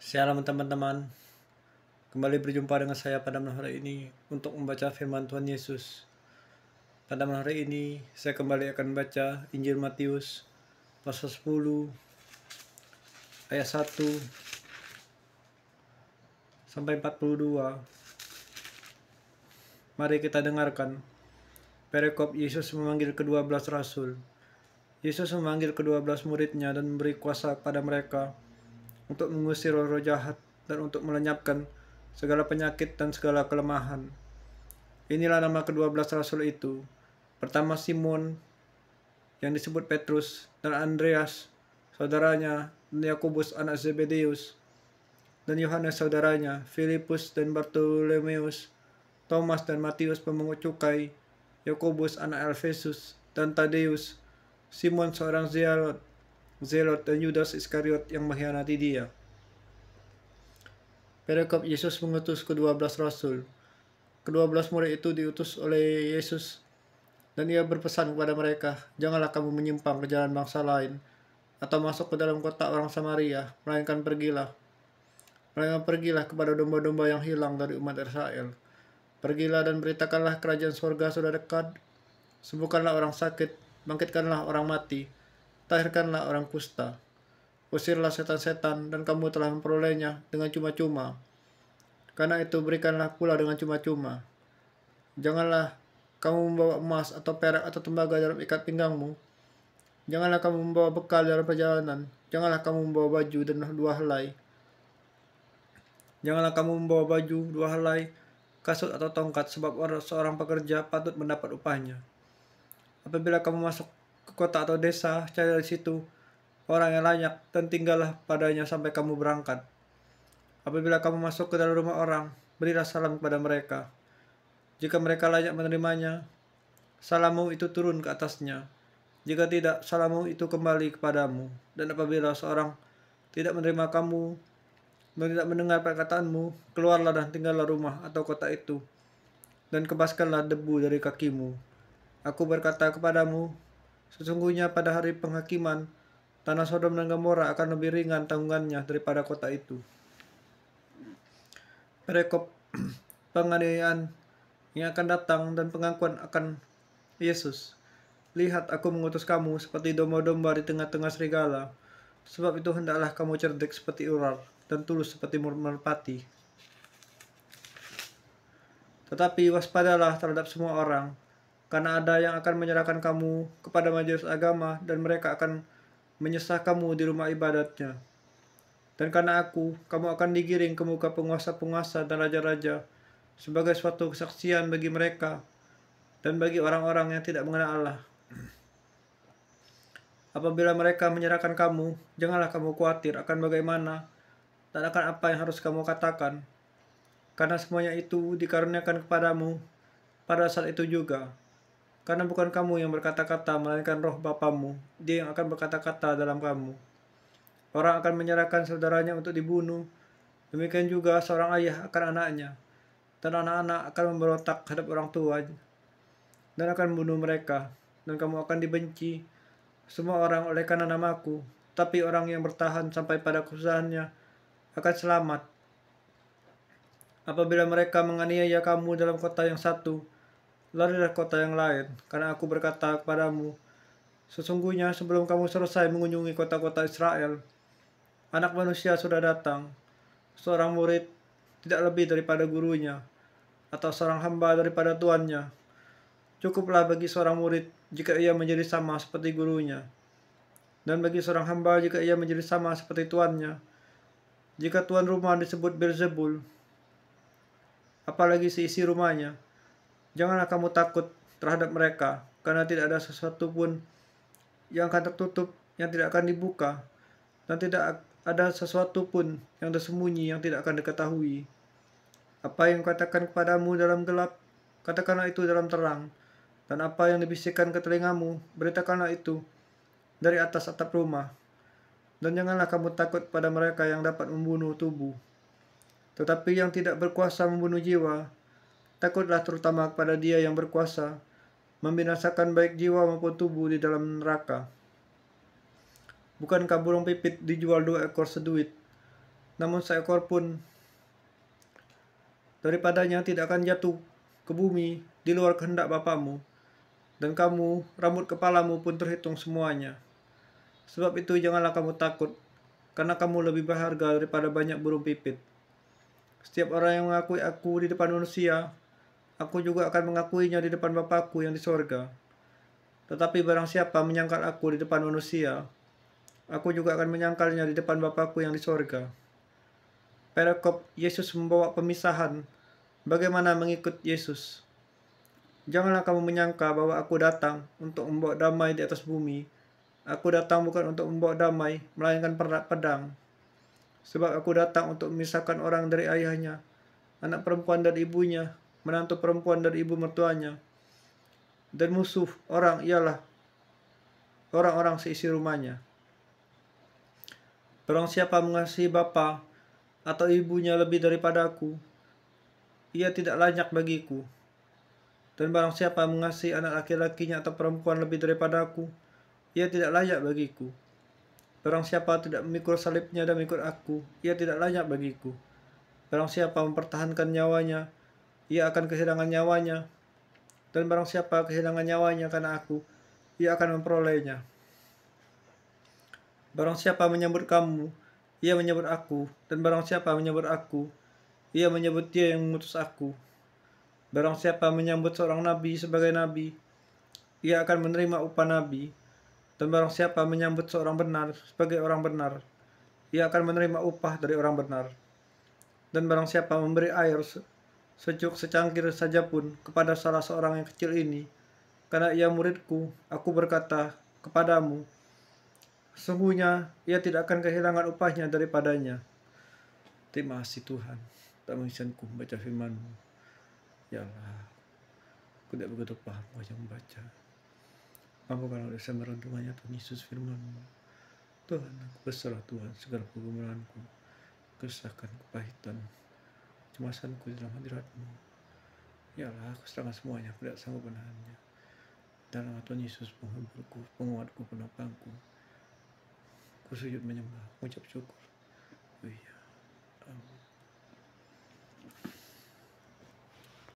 Shalom teman-teman, kembali berjumpa dengan saya pada malam hari ini untuk membaca firman Tuhan Yesus. Pada malam hari ini saya kembali akan membaca Injil Matius pasal 10 ayat 1 sampai 42. Mari kita dengarkan perikop Yesus memanggil ke-12 rasul. Yesus memanggil ke-12 muridnya dan memberi kuasa kepada mereka untuk mengusir roh-roh jahat dan untuk melenyapkan segala penyakit dan segala kelemahan. Inilah nama ke-12 rasul itu. Pertama Simon yang disebut Petrus dan Andreas saudaranya, dan Yakobus anak Zebedeus, dan Yohanes saudaranya, Filipus dan Bartolomeus, Thomas dan Matius pemungut cukai, Yakobus anak Alfeus dan Tadeus, Simon seorang Zelot dan Yudas Iskariot yang mengkhianati dia. Perikop Yesus mengutus ke-12 rasul. Ke-12 murid itu diutus oleh Yesus dan ia berpesan kepada mereka, "Janganlah kamu menyimpang ke jalan bangsa lain atau masuk ke dalam kota orang Samaria, melainkan pergilah kepada domba-domba yang hilang dari umat Israel. Pergilah dan beritakanlah kerajaan surga sudah dekat. Sembuhkanlah orang sakit, bangkitkanlah orang mati, tahirkanlah orang kusta. Usirlah setan-setan dan kamu telah memperolehnya dengan cuma-cuma. Karena itu berikanlah pula dengan cuma-cuma. Janganlah kamu membawa emas atau perak atau tembaga dalam ikat pinggangmu. Janganlah kamu membawa bekal dalam perjalanan. Janganlah kamu membawa baju dan dua helai. Janganlah kamu membawa baju, dua helai, kasut atau tongkat, sebab seorang pekerja patut mendapat upahnya. Apabila kamu masuk ke kota atau desa, cari dari situ orang yang layak dan tinggallah padanya sampai kamu berangkat. Apabila kamu masuk ke dalam rumah orang, berilah salam kepada mereka. Jika mereka layak menerimanya, salammu itu turun ke atasnya. Jika tidak, salammu itu kembali kepadamu. Dan apabila seorang tidak menerima kamu dan tidak mendengar perkataanmu, keluarlah dan tinggallah rumah atau kota itu, dan kebaskanlah debu dari kakimu. Aku berkata kepadamu, sesungguhnya pada hari penghakiman, tanah Sodom dan Gomora akan lebih ringan tanggungannya daripada kota itu. Perikop penganiayaan yang akan datang dan pengakuan akan Yesus. Lihat, aku mengutus kamu seperti domba-domba di tengah-tengah serigala. Sebab itu hendaklah kamu cerdik seperti ular dan tulus seperti merpati. Tetapi waspadalah terhadap semua orang, karena ada yang akan menyerahkan kamu kepada majelis agama dan mereka akan menyesah kamu di rumah ibadatnya. Dan karena aku, kamu akan digiring ke muka penguasa-penguasa dan raja-raja sebagai suatu kesaksian bagi mereka dan bagi orang-orang yang tidak mengenal Allah. Apabila mereka menyerahkan kamu, janganlah kamu khawatir akan bagaimana dan akan apa yang harus kamu katakan, karena semuanya itu dikaruniakan kepadamu pada saat itu juga. Karena bukan kamu yang berkata-kata, melainkan roh Bapamu, dia yang akan berkata-kata dalam kamu. Orang akan menyerahkan saudaranya untuk dibunuh, demikian juga seorang ayah akan anaknya, dan anak-anak akan memberontak terhadap orang tua, dan akan membunuh mereka, dan kamu akan dibenci semua orang oleh karena namaku, tapi orang yang bertahan sampai pada kesusahannya akan selamat. Apabila mereka menganiaya kamu dalam kota yang satu, larilah kota yang lain, karena aku berkata kepadamu, sesungguhnya sebelum kamu selesai mengunjungi kota-kota Israel, Anak Manusia sudah datang. Seorang murid tidak lebih daripada gurunya, atau seorang hamba daripada tuannya. Cukuplah bagi seorang murid jika ia menjadi sama seperti gurunya, dan bagi seorang hamba jika ia menjadi sama seperti tuannya. Jika tuan rumah disebut Beelzebul, apalagi seisi rumahnya. Janganlah kamu takut terhadap mereka, karena tidak ada sesuatu pun yang akan tertutup yang tidak akan dibuka, dan tidak ada sesuatu pun yang tersembunyi yang tidak akan diketahui. Apa yang katakan kepadamu dalam gelap, katakanlah itu dalam terang, dan apa yang dibisikkan ke telingamu, beritakanlah itu dari atas atap rumah. Dan janganlah kamu takut pada mereka yang dapat membunuh tubuh, tetapi yang tidak berkuasa membunuh jiwa. Takutlah terutama kepada dia yang berkuasa membinasakan baik jiwa maupun tubuh di dalam neraka. Bukankah burung pipit dijual 2 ekor seduit? namun seekor pun daripadanya tidak akan jatuh ke bumi di luar kehendak Bapamu, dan kamu, rambut kepalamu pun terhitung semuanya. Sebab itu janganlah kamu takut, karena kamu lebih berharga daripada banyak burung pipit. Setiap orang yang mengakui aku di depan manusia, aku juga akan mengakuinya di depan Bapakku yang di sorga. Tetapi barang siapa menyangkal aku di depan manusia, aku juga akan menyangkalnya di depan Bapakku yang di sorga. Perikop Yesus membawa pemisahan. Bagaimana mengikut Yesus? Janganlah kamu menyangka bahwa aku datang untuk membawa damai di atas bumi. Aku datang bukan untuk membawa damai, melainkan pedang. Sebab aku datang untuk memisahkan orang dari ayahnya, anak perempuan dari ibunya, menantu perempuan dari ibu mertuanya. Dan musuh orang ialah orang-orang seisi rumahnya. Barang siapa mengasihi bapa atau ibunya lebih daripada aku, ia tidak layak bagiku. Dan barang siapa mengasihi anak laki-lakinya atau perempuan lebih daripada aku, ia tidak layak bagiku. Barang siapa tidak memikul salibnya dan mengikut aku, ia tidak layak bagiku. Barang siapa mempertahankan nyawanya, ia akan kehilangan nyawanya. Dan barang siapa kehilangan nyawanya karena aku, ia akan memperolehnya. Barang siapa menyebut kamu, ia menyebut aku. Dan barang siapa menyebut aku, ia menyebut Dia yang mengutus aku. Barang siapa menyambut seorang nabi sebagai nabi, ia akan menerima upah nabi. Dan barang siapa menyambut seorang benar sebagai orang benar, ia akan menerima upah dari orang benar. Dan barang siapa memberi air sejuk secangkir saja pun kepada salah seorang yang kecil ini, karena ia muridku, aku berkata kepadamu, sesungguhnya ia tidak akan kehilangan upahnya daripadanya. Terima kasih Tuhan, tak mengizinkanku membaca firman-Mu. Ya Allah, aku tidak begitu paham wajah membaca. Mampukanlah saya merenungannya Tuhan Yesus firman-Mu. Tuhan, aku berserah Tuhan segala pergumulanku, keresahan, kepahitan, cemasanku dalam hadirat-Mu. Ya Allah, aku serahkan semuanya, aku tidak sanggup menahannya. Dalam nama Tuhan Yesus, penghiburku, penguatku, penopangku, aku sujud menyembah, mengucap syukur. Oh iya. Amin.